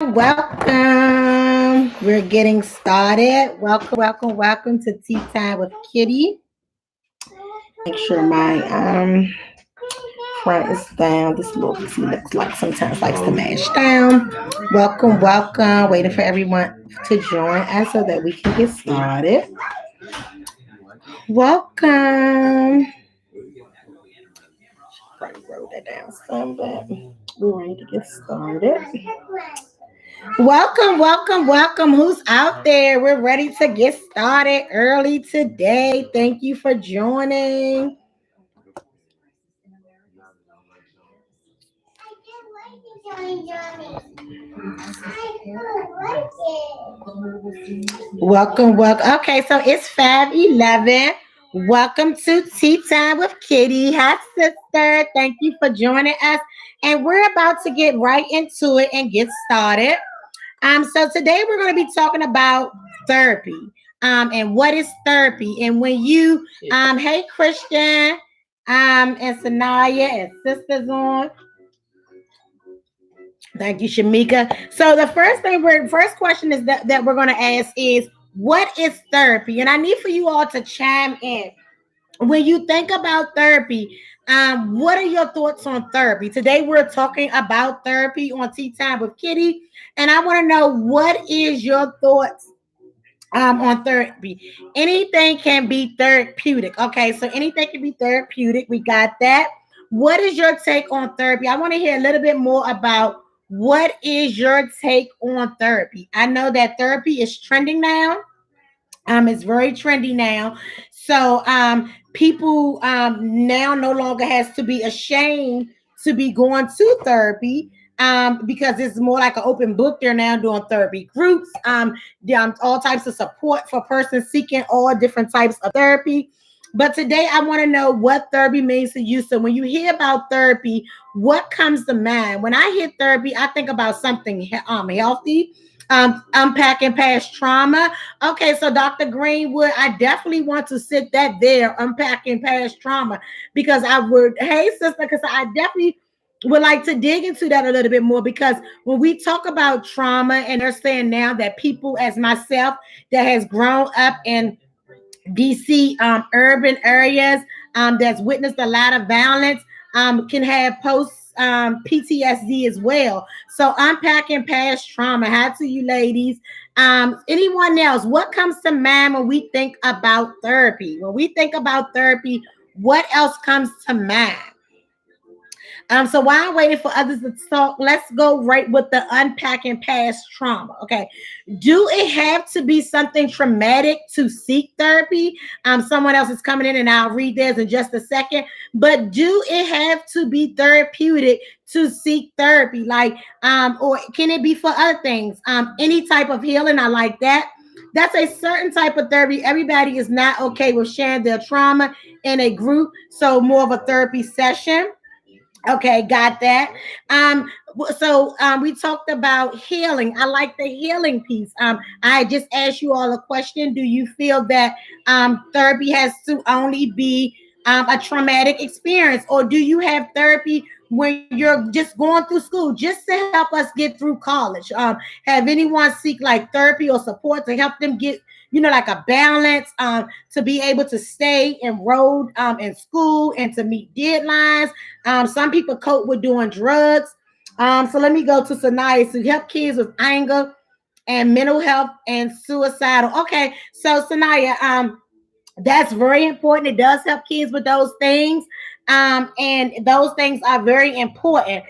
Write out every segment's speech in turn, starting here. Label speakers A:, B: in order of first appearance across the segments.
A: Welcome. We're getting started. Welcome to Tea Time with Kitty. Make sure my front is down. This little piece looks like sometimes likes to mash down. Welcome. Waiting for everyone to join us so that we can get started. Welcome. Probably wrote that down some, but we're ready to get started. Welcome. Who's out there? We're ready to get started early today. Thank you for joining. Welcome. Okay, so it's 5:11. Welcome to Tea Time with Kitty. Hi, sister. Thank you for joining us. And we're about to get right into it and get started. So today we're going to be talking about therapy. And what is therapy? And when you hey Christian, and Sanaya and sisters on. Thank you, Shamika. So the first question is that we're going to ask is what is therapy? And I need for you all to chime in. When you think about therapy, what are your thoughts on therapy? Today we're talking about therapy on Tea Time with Kitty, and I want to know what is your thoughts on therapy. Anything can be therapeutic. Okay, so anything can be therapeutic. We got that. What is your take on therapy? I want to hear a little bit more about what is your take on therapy. I know that therapy is trending now. It's very trendy now. So people now no longer has to be ashamed to be going to therapy. Because it's more like an open book. They're now doing therapy groups, all types of support for persons seeking all different types of therapy. But today I want to know what therapy means to you. So when you hear about therapy, what comes to mind? When I hear therapy, I think about something healthy, unpacking past trauma. Okay, so Dr. Greenwood, I definitely want to sit that there, unpacking past trauma, because I would, hey sister, because I definitely would like to dig into that a little bit more, because when we talk about trauma, and they're saying now that people as myself that has grown up in DC urban areas, that's witnessed a lot of violence, can have post PTSD as well. So unpacking past trauma. How to you ladies? Anyone else? What comes to mind when we think about therapy? When we think about therapy, what else comes to mind? So while I'm waiting for others to talk, let's go right with the unpacking past trauma. Okay. Do it have to be something traumatic to seek therapy? Someone else is coming in and I'll read theirs in just a second. But do it have to be therapeutic to seek therapy? Like, or can it be for other things? Any type of healing, I like that. That's a certain type of therapy. Everybody is not okay with sharing their trauma in a group. So more of a therapy session. Okay, got that. We talked about healing. I like the healing piece. I just asked you all a question. Do you feel that therapy has to only be a traumatic experience, or do you have therapy when you're just going through school just to help us get through college? Have anyone seek like therapy or support to help them get, like a balance, to be able to stay enrolled in school and to meet deadlines? Some people cope with doing drugs. So let me go to Sanaya to help kids with anger and mental health and suicidal. Okay, so Sanaya, that's very important. It does help kids with those things. And those things are very important.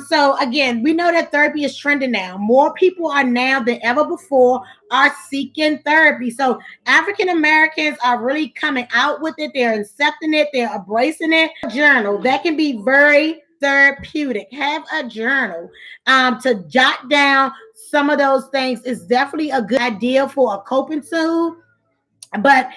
A: So again, we know that therapy is trending now. More people are now than ever before are seeking therapy. So African Americans are really coming out with it. They're accepting it. They're embracing it. Journal that can be very therapeutic. Have a journal to jot down some of those things is definitely a good idea for a coping tool, but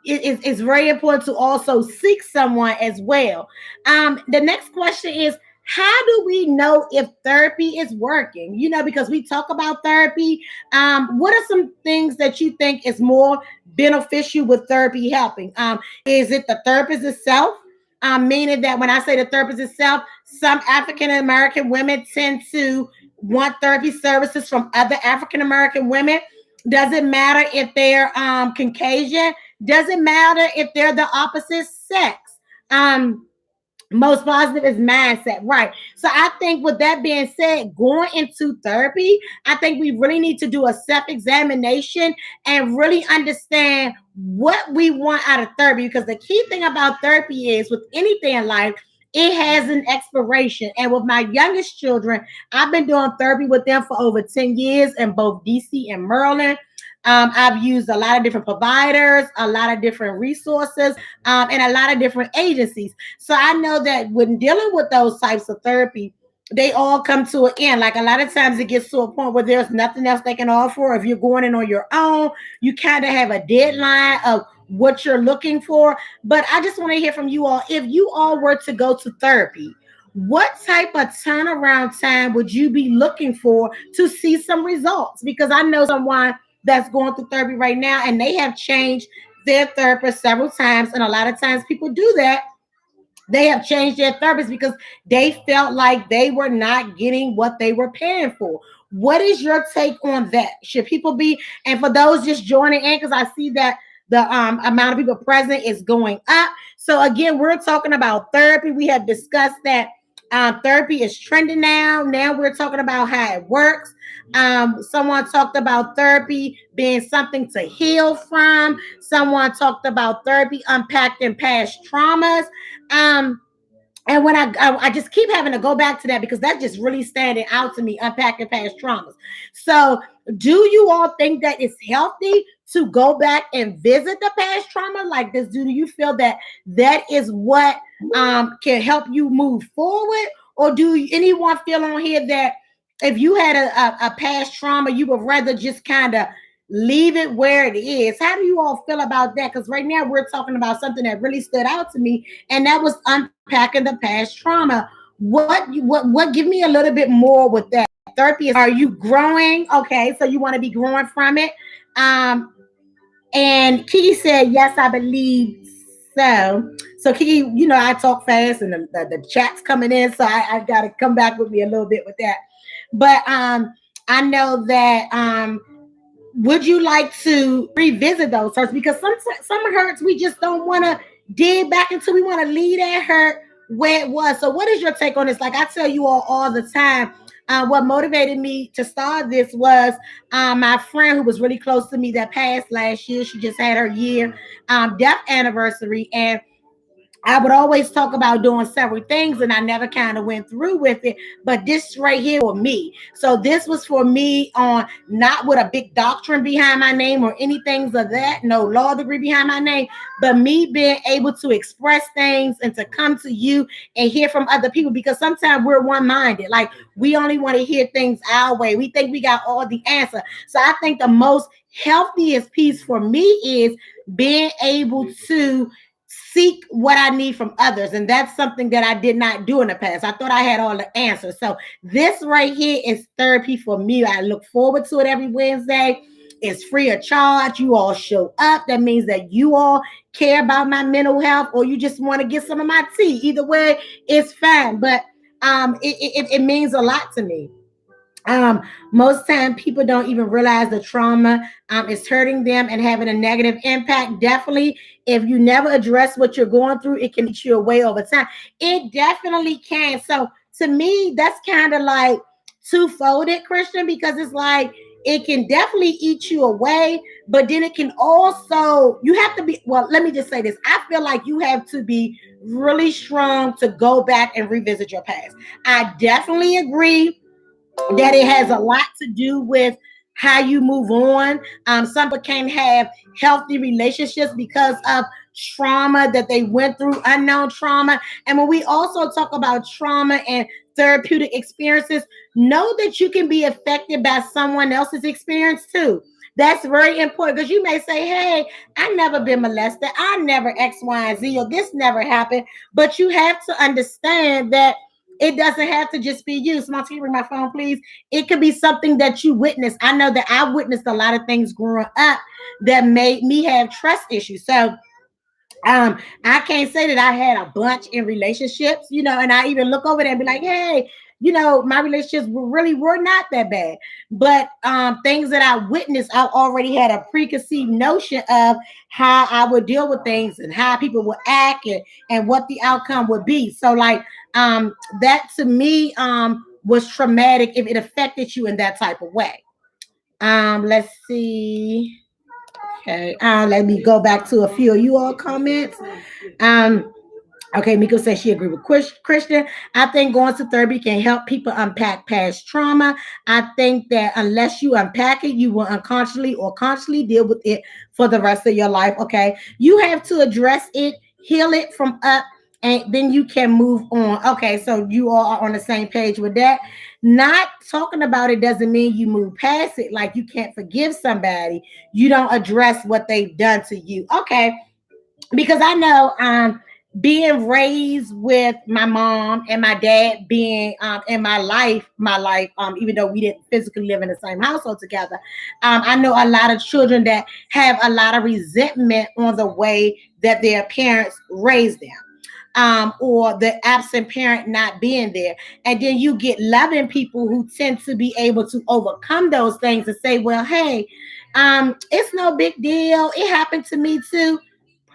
A: it's very important to also seek someone as well. The next question is, how do we know if therapy is working? Because we talk about therapy. What are some things that you think is more beneficial with therapy helping? Is it the therapist itself? Meaning that when I say the therapist itself, some African American women tend to want therapy services from other African American women. Doesn't matter if they're Caucasian. Doesn't matter if they're the opposite sex. Um, Most positive is mindset, right? So I think with that being said, going into therapy, I think we really need to do a self-examination and really understand what we want out of therapy. Because the key thing about therapy is with anything in life, it has an expiration. And with my youngest children, I've been doing therapy with them for over 10 years in both DC and Maryland. I've used a lot of different providers, a lot of different resources, and a lot of different agencies. So I know that when dealing with those types of therapy, they all come to an end. Like a lot of times it gets to a point where there's nothing else they can offer. If you're going in on your own, you kind of have a deadline of what you're looking for. But I just want to hear from you all. If you all were to go to therapy, what type of turnaround time would you be looking for to see some results? Because I know someone that's going through therapy right now and they have changed their therapist several times. And a lot of times people do that, they have changed their therapist because they felt like they were not getting what they were paying for. What is your take on that? Should people be, and for those just joining in, because I see that the amount of people present is going up. So again, we're talking about therapy. We have discussed that therapy is trending now. Now we're talking about how it works. Someone talked about therapy being something to heal from. Someone talked about therapy unpacking past traumas. Um, and when I just keep having to go back to that because that's just really standing out to me, unpacking past traumas. So, do you all think that it's healthy to go back and visit the past trauma like this? Do you feel that that is what can help you move forward, or do anyone feel on here that if you had a past trauma, you would rather just kind of leave it where it is? How do you all feel about that? Because right now we're talking about something that really stood out to me, and that was unpacking the past trauma. What? Give me a little bit more with that. Therapy is, are you growing? Okay, so you want to be growing from it. Um, and Kiki said, yes, I believe so. So Kiki, I talk fast and the chat's coming in, so I got to come back with me a little bit with that. But I know that would you like to revisit those hurts? Because some hurts we just don't want to dig back into. We want to leave that hurt where it was. So what is your take on this? Like I tell you all the time, what motivated me to start this was my friend who was really close to me that passed last year. She just had her year death anniversary, and I would always talk about doing several things and I never kind of went through with it. But this right here for me. So this was for me on not with a big doctrine behind my name or anything of that, no law degree behind my name, but me being able to express things and to come to you and hear from other people because sometimes we're one-minded. Like we only want to hear things our way. We think we got all the answer. So I think the most healthiest piece for me is being able to seek what I need from others. And that's something that I did not do in the past. I thought I had all the answers. So this right here is therapy for me. I look forward to it every Wednesday. It's free of charge. You all show up. That means that you all care about my mental health or you just want to get some of my tea. Either way, it's fine. But it means a lot to me. Um, Most time people don't even realize the trauma is hurting them and having a negative impact. Definitely, if you never address what you're going through, it can eat you away over time. It definitely can. So to me, that's kind of like two-folded, Christian, because it's like it can definitely eat you away, but then it can also, you have to be, well, let me just say this. I feel like you have to be really strong to go back and revisit your past. I definitely agree that it has a lot to do with how you move on. Some people can't have healthy relationships because of trauma that they went through, unknown trauma. And when we also talk about trauma and therapeutic experiences, know that you can be affected by someone else's experience too. That's very important because you may say, hey, I never been molested. I never X, Y, and Z, or this never happened. But you have to understand that it doesn't have to just be you. Small, can you bring my phone, please? It could be something that you witnessed. I know that I witnessed a lot of things growing up that made me have trust issues. So I can't say that I had a bunch in relationships, and I even look over there and be like, hey, my relationships were not that bad. But things that I witnessed, I already had a preconceived notion of how I would deal with things and how people would act, and what the outcome would be. So like that to me was traumatic if it affected you in that type of way. Let's see. Okay, let me go back to a few of you all comments. Um, Okay, Miko says she agreed with Christian. I think going to therapy can help people unpack past trauma. I think that unless you unpack it, you will unconsciously or consciously deal with it for the rest of your life. Okay, you have to address it, heal it from up, and then you can move on. Okay, so you all are on the same page with that. Not talking about it doesn't mean you move past it. Like you can't forgive somebody. You don't address what they've done to you. Okay, because I know being raised with my mom and my dad being in my life, even though we didn't physically live in the same household together, I know a lot of children that have a lot of resentment on the way that their parents raised them. Or the absent parent not being there. And then you get loving people who tend to be able to overcome those things and say, well, hey, it's no big deal. It happened to me too.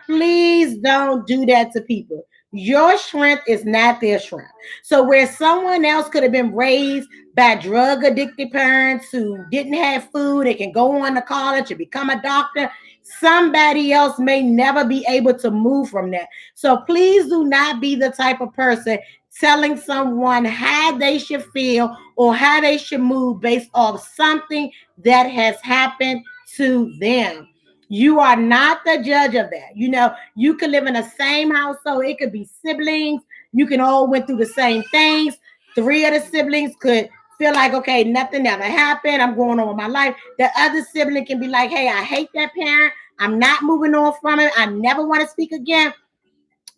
A: Please don't do that to people. Your strength is not their strength. So, where someone else could have been raised by drug addicted parents who didn't have food, they can go on to college and become a doctor. Somebody else may never be able to move from that. So, please do not be the type of person telling someone how they should feel or how they should move based off something that has happened to them. You are not the judge of that. You could live in the same household. It could be siblings. You can all went through the same things. Three of the siblings could feel like, okay, nothing ever happened. I'm going on with my life. The other sibling can be like, hey, I hate that parent. I'm not moving on from it. I never want to speak again.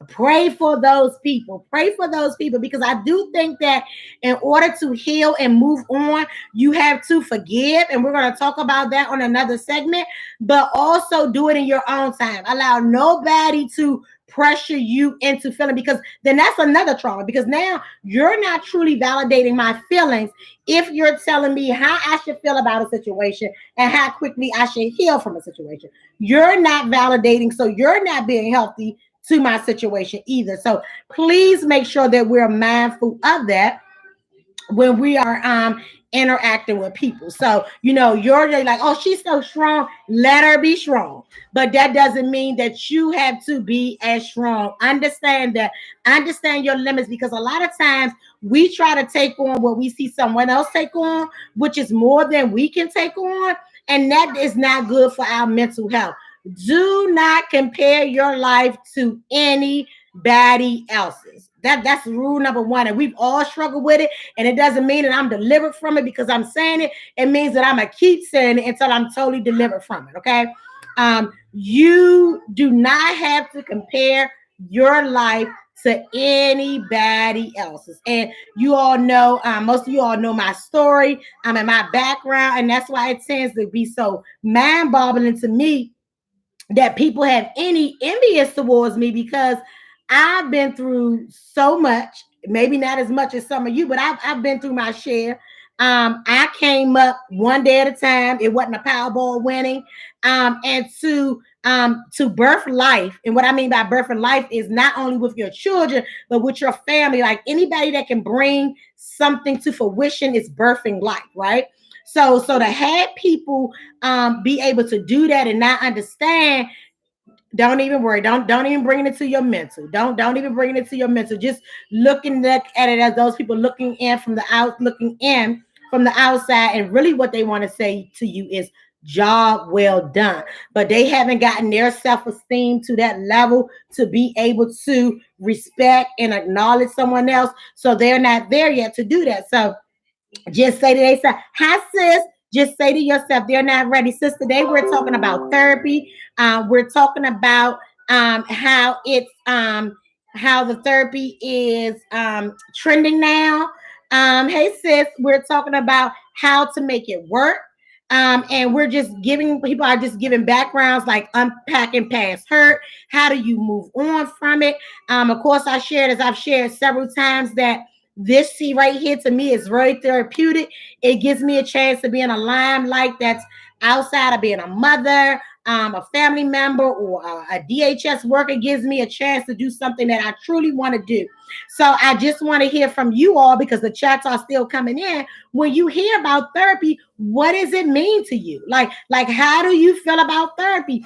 A: Pray for those people. Pray for those people, because I do think that in order to heal and move on, you have to forgive. And we're going to talk about that on another segment, but also do it in your own time. Allow nobody to pressure you into feeling, because then that's another trauma, because now you're not truly validating my feelings if you're telling me how I should feel about a situation and how quickly I should heal from a situation. You're not validating, so you're not being healthy to my situation either. So please make sure that we're mindful of that when we are interacting with people. So you're really like, oh, she's so strong, let her be strong. But that doesn't mean that you have to be as strong. Understand that. Understand your limits, because a lot of times we try to take on what we see someone else take on, which is more than we can take on, and that is not good for our mental health. Do not compare your life to anybody else's. That's rule number one. And we've all struggled with it. And it doesn't mean that I'm delivered from it because I'm saying it. It means that I'm gonna keep saying it until I'm totally delivered from it. Okay. You do not have to compare your life to anybody else's. And you all know, most of you all know my story, and my background, and that's why it tends to be so mind-boggling to me that people have any envious towards me, because I've been through so much, maybe not as much as some of you, but I've been through my share. I came up one day at a time. It wasn't a Powerball winning. And to birth life. And what I mean by birth and life is not only with your children, but with your family. Like anybody that can bring something to fruition is birthing life, right? So to have people be able to do that and not understand, don't even worry. Don't even bring it to your mental. Don't even bring it to your mental. Just at it as those people looking in from the outside, and really what they want to say to you is job well done. But they haven't gotten their self-esteem to that level to be able to respect and acknowledge someone else. So they're not there yet to do that. So just say to themselves, hi sis. Just say to yourself, they're not ready. Sis, today we're talking about therapy. We're talking about how the therapy is trending now. Hey sis, we're talking about how to make it work. And we're just giving people are just giving backgrounds like unpacking past hurt. How do you move on from it? Of course, I've shared several times that This tea right here to me is very therapeutic. It gives me a chance to be in a limelight that's outside of being a mother, a family member, or a DHS worker. Gives me a chance to do something that I truly want to do. So I just want to hear from you all because the chats are still coming in. When you hear about therapy, what does it mean to you? Like how do you feel about therapy?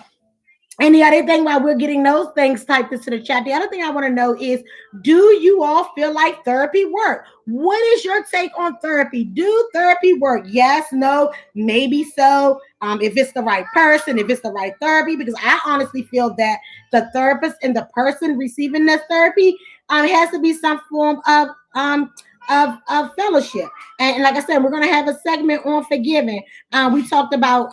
A: And the other thing, while we're getting those things typed into the chat, the other thing I want to know is, do you all feel like therapy work? What is your take on therapy? Do therapy work? Yes, no, maybe so. If it's the right person, if it's the right therapy, because I honestly feel that the therapist and the person receiving this therapy has to be some form of fellowship. And like I said, we're gonna have a segment on forgiving. We talked about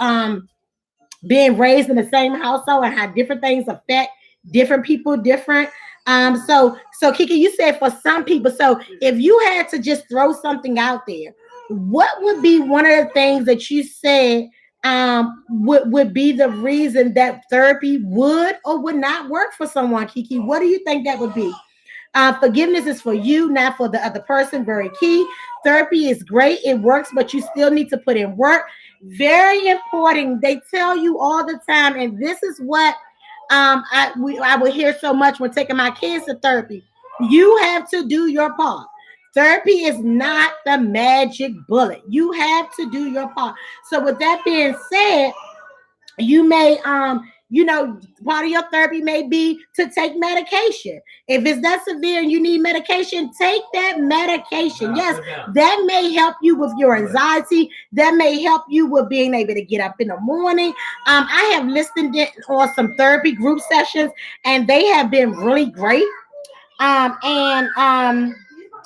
A: being raised in the same household and how different things affect different people different. So Kiki, you said for some people. So if you had to just throw something out there, what would be one of the things that you said would be the reason that therapy would or would not work for someone? Kiki, what do you think that would be? Forgiveness is for you, not for the other person. Very key. Therapy is great. It works, but you still need to put in work. Very important. They tell you all the time, and this is what I will hear so much when taking my kids to therapy. You have to do your part. Therapy is not the magic bullet. You have to do your part. So with that being said, you may part of your therapy may be to take medication. If it's that severe and you need medication, take that medication. Yes, that may help you with your anxiety. That may help you with being able to get up in the morning. I have listened on some therapy group sessions, and they have been really great. And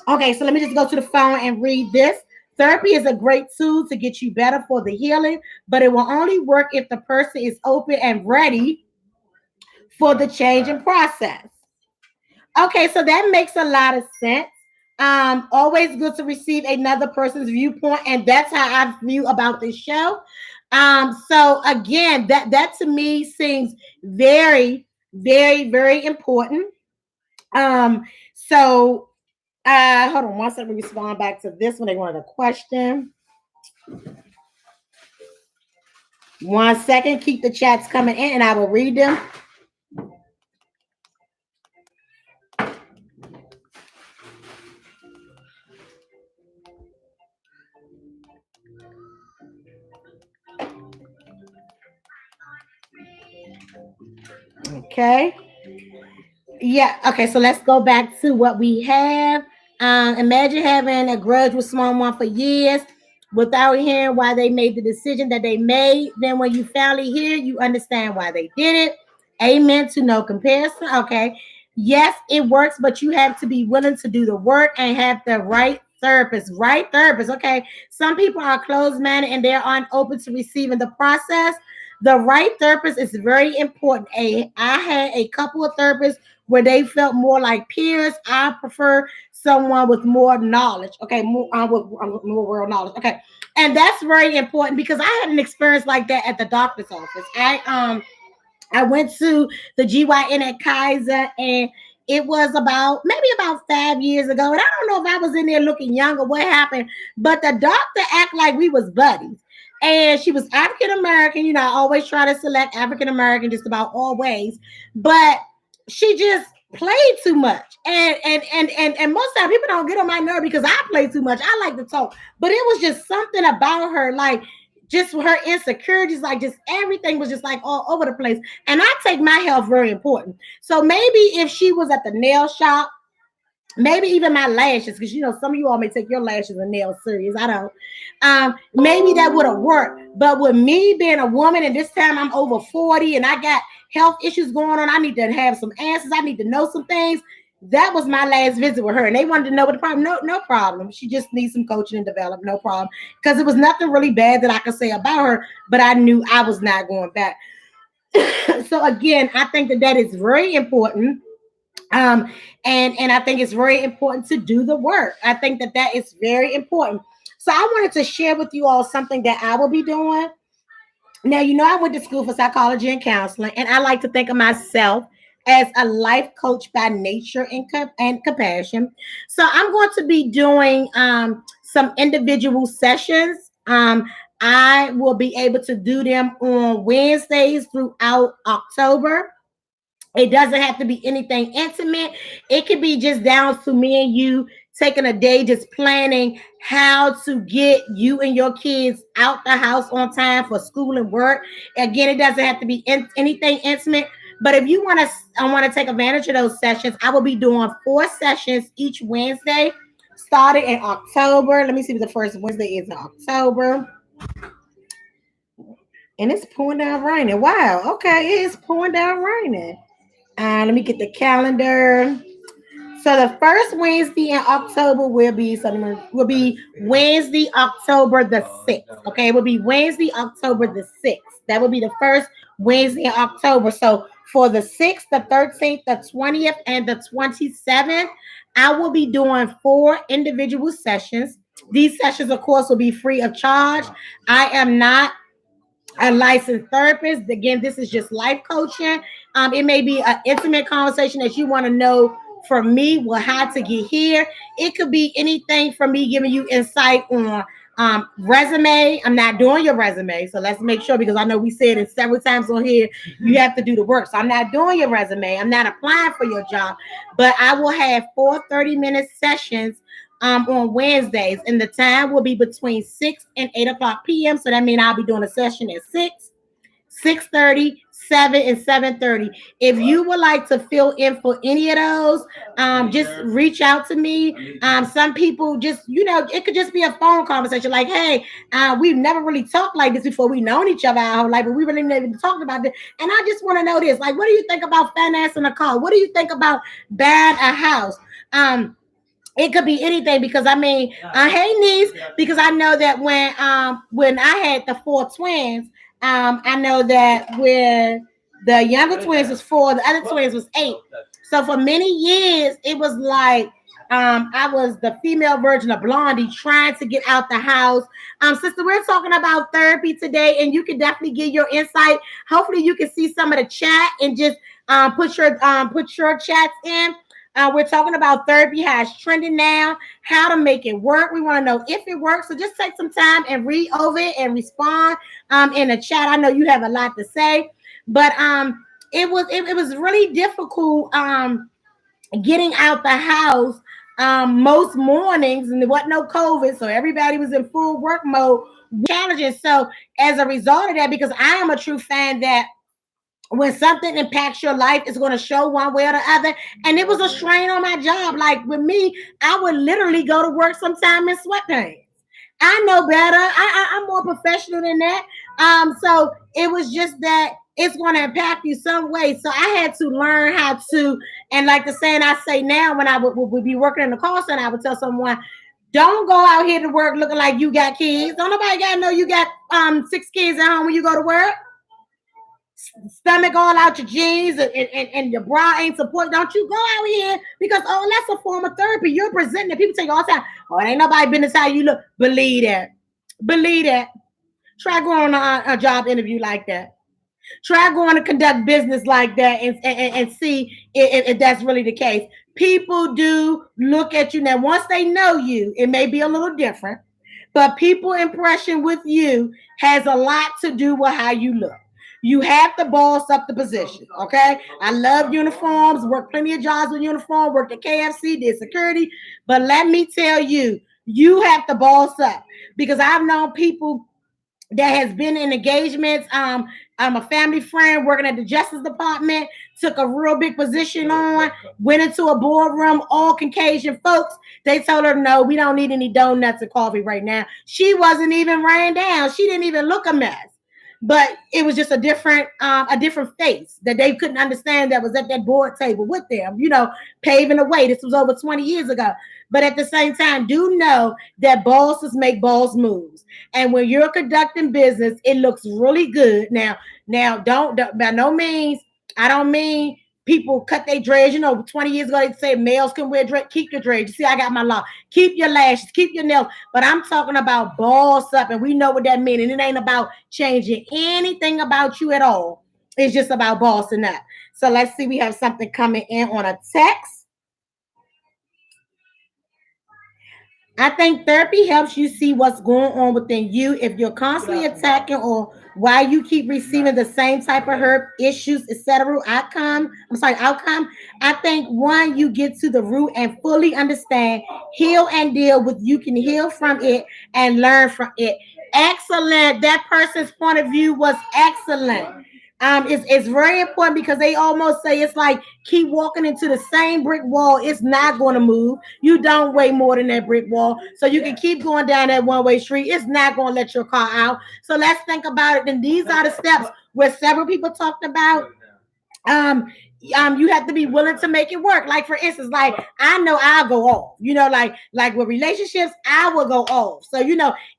A: Okay, so let me just go to the phone and read this. Therapy is a great tool to get you better for the healing, but it will only work if the person is open and ready for the change and process. Okay, so that makes a lot of sense. Always good to receive another person's viewpoint, and that's how I feel about this show. So again, that to me seems very, very, very important. So hold on one second. Respond back to this one. They wanted a question. One second. Keep the chats coming in, and I will read them. Okay. Yeah. Okay. So let's go back to what we have. Imagine having a grudge with someone for years without hearing why they made the decision that they made. Then when you finally hear, you understand why they did it. Amen to no comparison. Okay. Yes, it works, but you have to be willing to do the work and have the right therapist. Right therapist. Okay. Some people are closed minded and they're unopen to receiving the process. The right therapist is very important. I had a couple of therapists where they felt more like peers. I prefer someone with more knowledge. Okay, more world knowledge. Okay, and that's very important because I had an experience like that at the doctor's office. I went to the GYN at Kaiser, and it was about 5 years ago. And I don't know if I was in there looking young or what happened, but the doctor acted like we was buddies. And she was African American. I always try to select African American just about always. But she just played too much. And most time people don't get on my nerve because I play too much. I like to talk. But it was just something about her, like just her insecurities, like just everything was just like all over the place. And I take my health very important. So maybe if she was at the nail shop, maybe even my lashes, because some of you all may take your lashes and nails serious. I don't. Maybe that would have worked. But with me being a woman, and this time I'm over 40 and I got health issues going on, I need to have some answers. I need to know some things. That was my last visit with her, and they wanted to know what the problem. No problem. She just needs some coaching and develop. No problem, because it was nothing really bad that I could say about her. But I knew I was not going back. So again, I think that is very important. And I think it's very important to do the work. I think that is very important. So I wanted to share with you all something that I will be doing. Now, I went to school for psychology and counseling, and I like to think of myself as a life coach by nature and compassion. So I'm going to be doing some individual sessions. I will be able to do them on Wednesdays throughout October. It doesn't have to be anything intimate. It could be just down to me and you taking a day just planning how to get you and your kids out the house on time for school and work. Again, it doesn't have to be anything intimate. But if you want to take advantage of those sessions, I will be doing 4 sessions each Wednesday, starting in October. Let me see what the first Wednesday is in October. And it's pouring down raining. Wow. Okay, it's pouring down raining. Let me get the calendar. So the first Wednesday in October will be Wednesday, October the 6th. Okay, it will be Wednesday, October the 6th. That will be the first Wednesday in October. So for the 6th, the 13th, the 20th, and the 27th, I will be doing 4 individual sessions. These sessions, of course, will be free of charge. I am not a licensed therapist. Again, this is just life coaching. It may be an intimate conversation that you want to know from me, well, how to get here. It could be anything from me giving you insight on resume. I'm not doing your resume, so let's make sure, because I know we said it several times on here, you have to do the work. So I'm not doing your resume. I'm not applying for your job, but I will have 4 30-minute sessions on Wednesdays, and the time will be between 6 and 8 o'clock p.m. So that means I'll be doing a session at 6, 6:30, 7, and 7:30. If you would like to fill in for any of those, just reach out to me. Some people just, it could just be a phone conversation like, hey, we've never really talked like this before. We've known each other our whole life, but we really never talked about this. And I just want to know this. Like, what do you think about financing a car? What do you think about buying a house? It could be anything, because I mean, hey niece, because I know that when I had the 4 twins, I know that when the younger twins was 4, the other twins was 8. So for many years, it was like I was the female version of Blondie trying to get out the house. Sister, we're talking about therapy today, and you can definitely get your insight. Hopefully, you can see some of the chat and just put your chats in. We're talking about therapy, how it's trending now, how to make it work. We want to know if it works. So just take some time and read over it and respond in the chat. I know you have a lot to say, but it was really difficult getting out the house most mornings, and there wasn't no COVID, so everybody was in full work mode. Challenging. So as a result of that, because I am a true fan that when something impacts your life, it's going to show one way or the other. And it was a strain on my job. Like with me, I would literally go to work sometime in sweatpants. I know better. I'm more professional than that. So it was just that it's going to impact you some way. So I had to learn how to, and like the saying I say now, when I would be working in the call center, I would tell someone, don't go out here to work looking like you got kids. Don't nobody got to know you got 6 kids at home when you go to work. Stomach all out your jeans, and your bra ain't support. Don't you go out here, because that's a form of therapy. You're presenting. People take all the time. Oh, it ain't nobody business how you look. Believe that. Believe that. Try going on a job interview like that. Try going to conduct business like that, and see if that's really the case. People do look at you now. Once they know you, it may be a little different, but people impression with you has a lot to do with how you look. You have to boss up the position, okay? I love uniforms, worked plenty of jobs with uniform, worked at KFC, did security, but let me tell you, you have to boss up, because I've known people that has been in engagements. I'm a family friend working at the Justice Department, took a real big position on, went into a boardroom, all Caucasian folks. They told her, no, we don't need any donuts and coffee right now. She wasn't even ran down. She didn't even look a mess. But it was just a different face that they couldn't understand, that was at that board table with them, paving the way. This was over 20 years ago. But at the same time, do know that bosses make boss moves. And when you're conducting business, it looks really good. Now, don't by no means, I don't mean people cut their dreads. 20 years ago, they say males can wear dreads. Keep your dreads. You see, I got my law. Keep your lashes. Keep your nails. But I'm talking about boss up, and we know what that means. And it ain't about changing anything about you at all. It's just about bossing up. So let's see. We have something coming in on a text. I think therapy helps you see what's going on within you. If you're constantly attacking or why you keep receiving the same type of hurt, issues, etc. Outcome. I think one, you get to the root and fully understand, heal and deal with. You can heal from it and learn from it. Excellent. That person's point of view was excellent. It's very important because they almost say it's like keep walking into the same brick wall. It's not going to move. You don't weigh more than that brick wall. So you can keep going down that one-way street. It's not going to let your car out. So let's think about it. And these are the steps where several people talked about. Um, you have to be willing to make it work. Like for instance, like I know I'll go off. Like with relationships, I will go off. So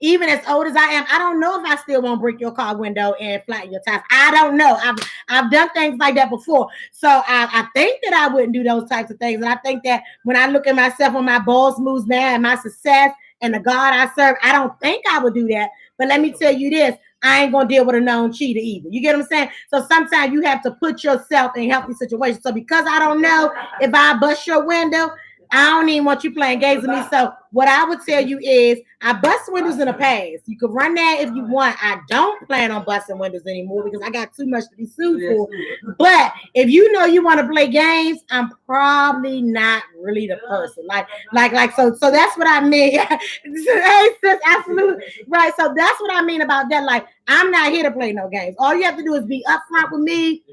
A: even as old as I am, I don't know if I still won't break your car window and flatten your tires. I don't know. I've done things like that before. So I think that I wouldn't do those types of things. And I think that when I look at myself on my boss moves now and my success and the God I serve, I don't think I would do that. But let me tell you this. I ain't gonna deal with a known cheater either. You get what I'm saying? So sometimes you have to put yourself in healthy situations. So because I don't know if I bust your window, I don't even want you playing games with me. So what I would tell you is I bust windows in the past. You could run that if you want. I don't plan on busting windows anymore because I got too much to be sued for. But if you know you want to play games, I'm probably not really the person. So that's what I mean. Absolutely right. So that's what I mean about that. Like, I'm not here to play no games. All you have to do is be upfront with me.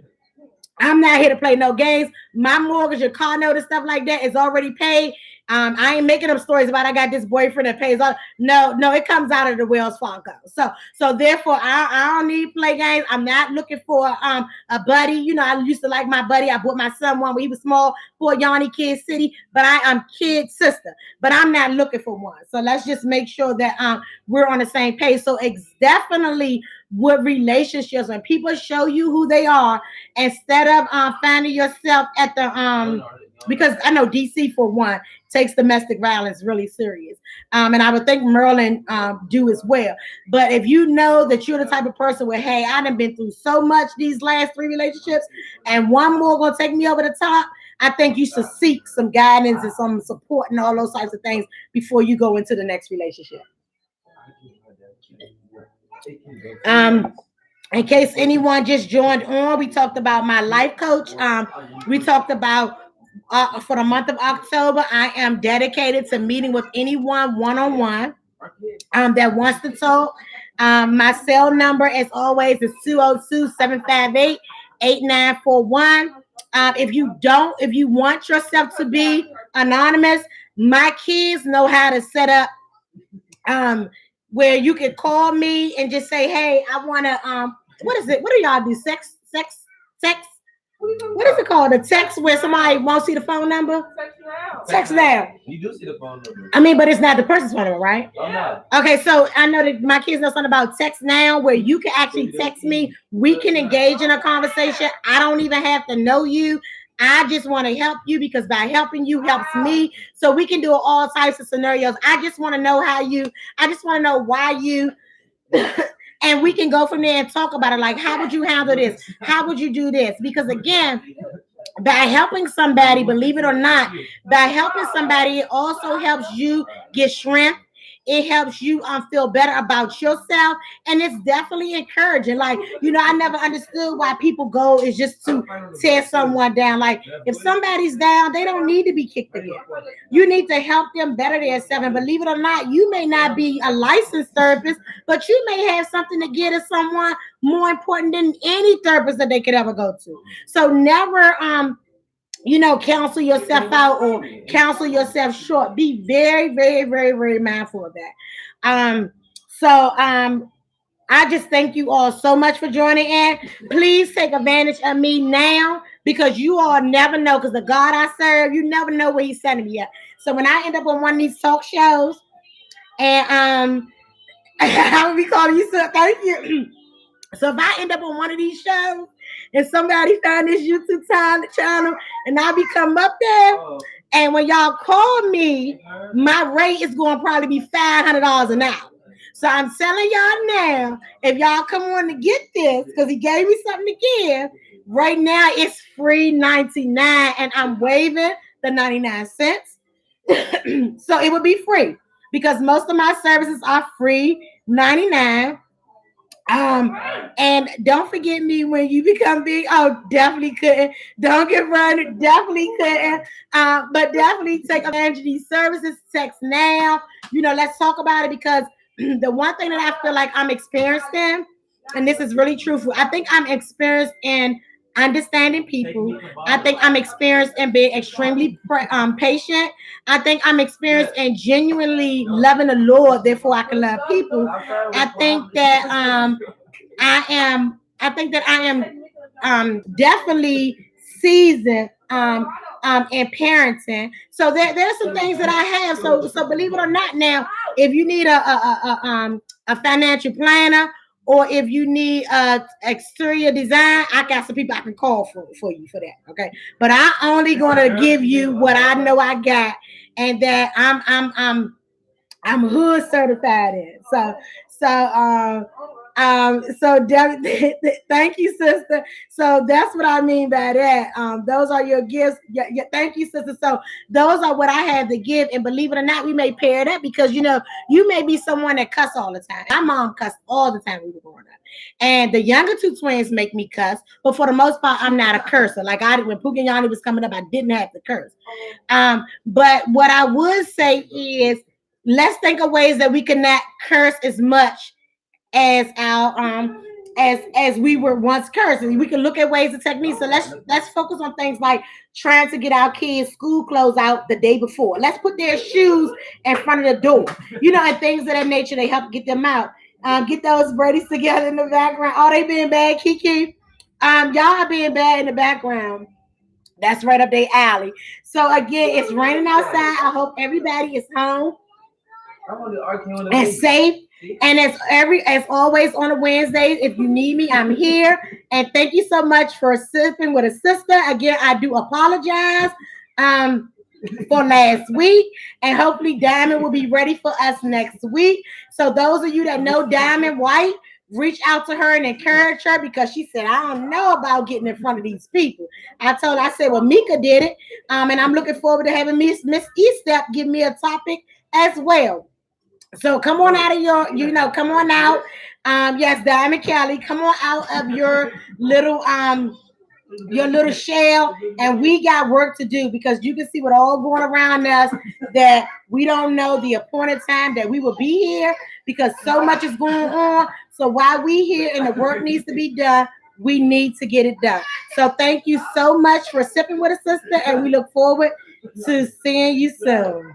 A: I'm not here to play no games. My mortgage, your car note, and stuff like that is already paid. I ain't making up stories about I got this boyfriend that pays all. No, it comes out of the Wells Fargo. So therefore, I don't need to play games. I'm not looking for a buddy. I used to like my buddy. I bought my son one when he was small for Yanni Kid City, but I'm kid sister. But I'm not looking for one. So let's just make sure that we're on the same page. So it's definitely with relationships when people show you who they are instead of finding yourself at the because I know DC for one takes domestic violence really serious, and I would think Maryland do as well. But if you know that you're the type of person where, hey, I done been through so much these last 3 relationships, and one more gonna take me over the top, I think you should seek some guidance and some support and all those types of things before you go into the next relationship. Um, in case anyone just joined on, we talked about my life coach. We talked about for the month of October, I am dedicated to meeting with anyone one-on-one that wants to talk. My cell number, as always, is 202-758-8941. If you want yourself to be anonymous, my kids know how to set up um where you can call me and just say, hey, I want to what is it? What do y'all do? Sex? What is it called? The text where somebody won't see the phone number? Text now. You do see the phone number. I mean, but it's not the person's phone number, right? Oh, no. Okay, so I know that my kids know something about text now where you can actually text me. We can engage in a conversation. I don't even have to know you. I just want to help you because by helping you helps me. So we can do all types of scenarios. I just want to know I just want to know why you and we can go from there and talk about it. Like, how would you handle this? How would you do this? Because again, by helping somebody, believe it or not, by helping somebody, it also helps you get strength. It helps you feel better about yourself, and it's definitely encouraging. Like, I never understood why people go is just to tear someone down. Like, if somebody's down, they don't need to be kicked again. You need to help them better themselves. And believe it or not, you may not be a licensed therapist, but you may have something to give to someone more important than any therapist that they could ever go to. So never counsel yourself out or counsel yourself short. Be very, very, very, very mindful of that. I just thank you all so much for joining in. Please take advantage of me now because you all never know, because the God I serve, you never know where he's sending me at. So when I end up on one of these talk shows and I will be calling you, so thank you. So if I end up on one of these shows and somebody found this YouTube channel and I become up there, and when y'all call me, my rate is going to probably be $500 an hour. So I'm telling y'all now, if y'all come on to get this, because he gave me something to give, right now it's free 99, and I'm waiving the 99 cents. So it would be free because most of my services are free 99. Um, and don't forget me when you become big. Oh, definitely couldn't. Don't get run. Definitely couldn't. But definitely take advantage of these services. Text now. Let's talk about it because the one thing that I feel like I'm experienced in, and this is really truthful, I think I'm experienced in understanding people. I think I'm experienced in being extremely patient. I think I'm experienced in genuinely loving the Lord, therefore I can love people. I think that I am definitely seasoned in parenting. So there's some things that I have. So believe it or not, now if you need a financial planner or if you need exterior design, I got some people I can call for you for that. Okay, but I'm only gonna give you what I know I got, and that I'm hood certified in. Thank you, sister. So that's what I mean by that. Those are your gifts. Yeah, thank you, sister. So those are what I have to give. And believe it or not, we may pair it up because you may be someone that cuss all the time. My mom cussed all the time when we were growing up. And the younger two twins make me cuss, but for the most part, I'm not a cursor. Like when Pookie and Yanni was coming up, I didn't have to curse. But what I would say is let's think of ways that we can not curse as much as our as we were once cursing. We can look at ways and techniques. So let's focus on things like trying to get our kids' school clothes out the day before. Let's put their shoes in front of the door, and things of that nature. They help get them out. Get those birdies together in the background. Oh, they being bad, Kiki. Y'all are being bad in the background. That's right up their alley. So again, it's raining outside. I hope everybody is home and safe. And as always on a Wednesday, if you need me, I'm here. And thank you so much for sipping with a sister. Again, I do apologize for last week, and hopefully Diamond will be ready for us next week. So those of you that know Diamond White, reach out to her and encourage her because she said, I don't know about getting in front of these people. I said, well, Mika did it. And I'm looking forward to having Miss Eastep give me a topic as well. So come on out of come on out. Yes, Diamond Kelly, come on out of your little shell, and we got work to do because you can see what all going around us that we don't know the appointed time that we will be here because so much is going on. So while we here and the work needs to be done, we need to get it done. So thank you so much for sipping with a sister, and we look forward to seeing you soon.